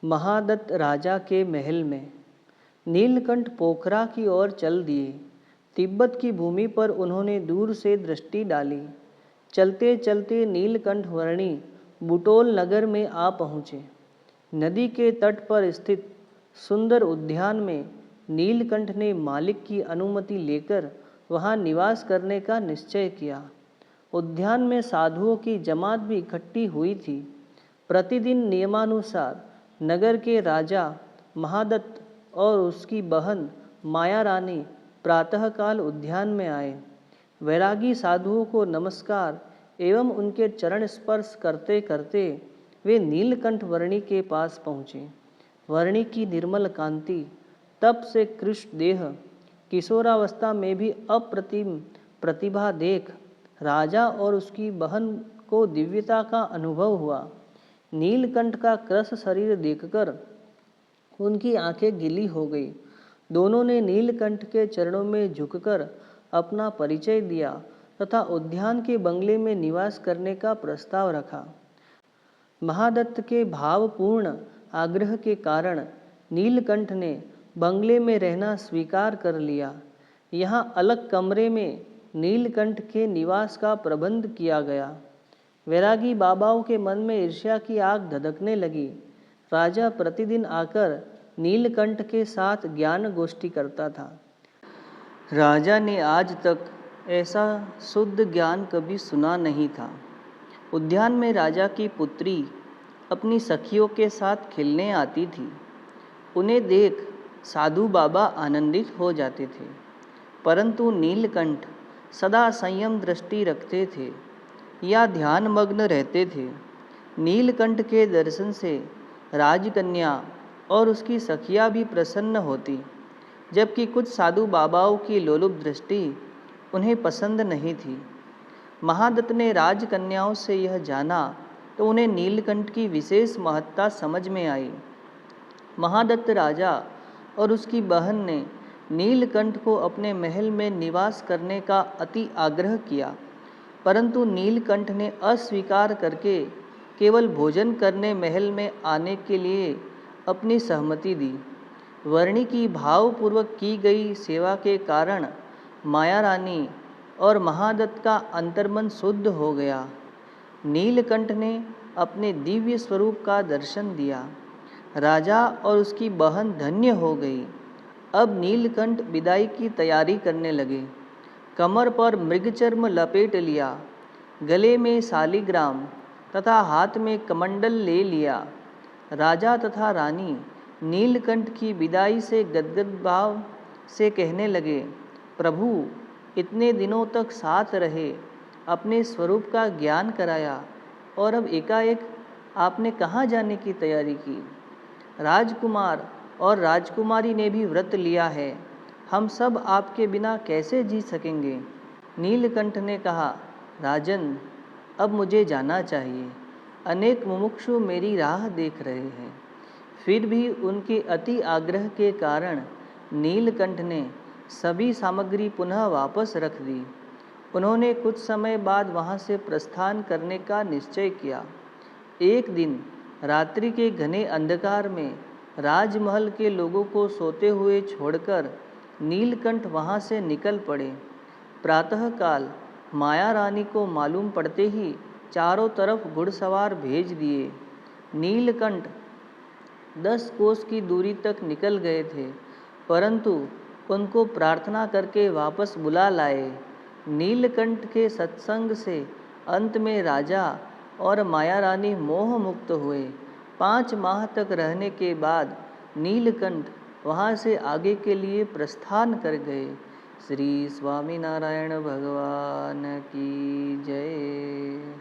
महादत्त राजा के महल में। नीलकंठ पोखरा की ओर चल दिए। तिब्बत की भूमि पर उन्होंने दूर से दृष्टि डाली। चलते चलते नीलकंठ वर्णी बुटोल नगर में आ पहुँचे। नदी के तट पर स्थित सुंदर उद्यान में नीलकंठ ने मालिक की अनुमति लेकर वहाँ निवास करने का निश्चय किया। उद्यान में साधुओं की जमात भी इकट्ठी हुई थी। प्रतिदिन नियमानुसार नगर के राजा महादत्त और उसकी बहन माया रानी प्रातःकाल उद्यान में आए। वैरागी साधुओं को नमस्कार एवं उनके चरण स्पर्श करते करते वे नीलकंठ वर्णी के पास पहुँचे। वर्णी की निर्मल कांति, तप से कृष्ण देह, किशोरावस्था में भी अप्रतिम प्रतिभा देख राजा और उसकी बहन को दिव्यता का अनुभव हुआ। नीलकंठ का क्रस शरीर देखकर उनकी आंखें गीली हो गई। दोनों ने नीलकंठ के चरणों में झुककर अपना परिचय दिया तथा उद्यान के बंगले में निवास करने का प्रस्ताव रखा। महादत्त के भावपूर्ण आग्रह के कारण नीलकंठ ने बंगले में रहना स्वीकार कर लिया। यहाँ अलग कमरे में नीलकंठ के निवास का प्रबंध किया गया। वैरागी बाबाओं के मन में ईर्ष्या की आग धधकने लगी। राजा प्रतिदिन आकर नीलकंठ के साथ ज्ञान गोष्ठी करता था। राजा ने आज तक ऐसा शुद्ध ज्ञान कभी सुना नहीं था। उद्यान में राजा की पुत्री अपनी सखियों के साथ खेलने आती थी। उन्हें देख साधु बाबा आनंदित हो जाते थे, परंतु नीलकंठ सदा संयम दृष्टि रखते थे या ध्यानमग्न रहते थे। नीलकंठ के दर्शन से राजकन्या और उसकी सखियाँ भी प्रसन्न होती, जबकि कुछ साधु बाबाओं की लोलुप दृष्टि उन्हें पसंद नहीं थी। महादत्त ने राजकन्याओं से यह जाना तो उन्हें नीलकंठ की विशेष महत्ता समझ में आई। महादत्त राजा और उसकी बहन ने नीलकंठ को अपने महल में निवास करने का अति आग्रह किया, परंतु नीलकंठ ने अस्वीकार करके केवल भोजन करने महल में आने के लिए अपनी सहमति दी। वर्णी की भावपूर्वक की गई सेवा के कारण माया रानी और महादत्त का अंतर्मन शुद्ध हो गया। नीलकंठ ने अपने दिव्य स्वरूप का दर्शन दिया। राजा और उसकी बहन धन्य हो गई। अब नीलकंठ विदाई की तैयारी करने लगे। कमर पर मृगचर्म लपेट लिया, गले में शालिग्राम तथा हाथ में कमंडल ले लिया। राजा तथा रानी नीलकंठ की विदाई से गदगद भाव से कहने लगे, प्रभु इतने दिनों तक साथ रहे, अपने स्वरूप का ज्ञान कराया और अब एकाएक आपने कहाँ जाने की तैयारी की? राजकुमार और राजकुमारी ने भी व्रत लिया है, हम सब आपके बिना कैसे जी सकेंगे? नीलकंठ ने कहा, राजन अब मुझे जाना चाहिए। अनेक मुमुक्षु मेरी राह देख रहे हैं। फिर भी उनके अति आग्रह के कारण नीलकंठ ने सभी सामग्री पुनः वापस रख दी। उन्होंने कुछ समय बाद वहाँ से प्रस्थान करने का निश्चय किया। एक दिन रात्रि के घने अंधकार में राजमहल के लोगों को सोते हुए छोड़कर नीलकंठ वहाँ से निकल पड़े। प्रातःकाल माया रानी को मालूम पड़ते ही चारों तरफ घुड़सवार भेज दिए। नीलकंठ 10 कोस की दूरी तक निकल गए थे, परंतु उनको प्रार्थना करके वापस बुला लाए। नीलकंठ के सत्संग से अंत में राजा और माया रानी मोह मुक्त हुए। 5 माह तक रहने के बाद नीलकंठ वहाँ से आगे के लिए प्रस्थान कर गए। श्री स्वामीनारायण भगवान की जय।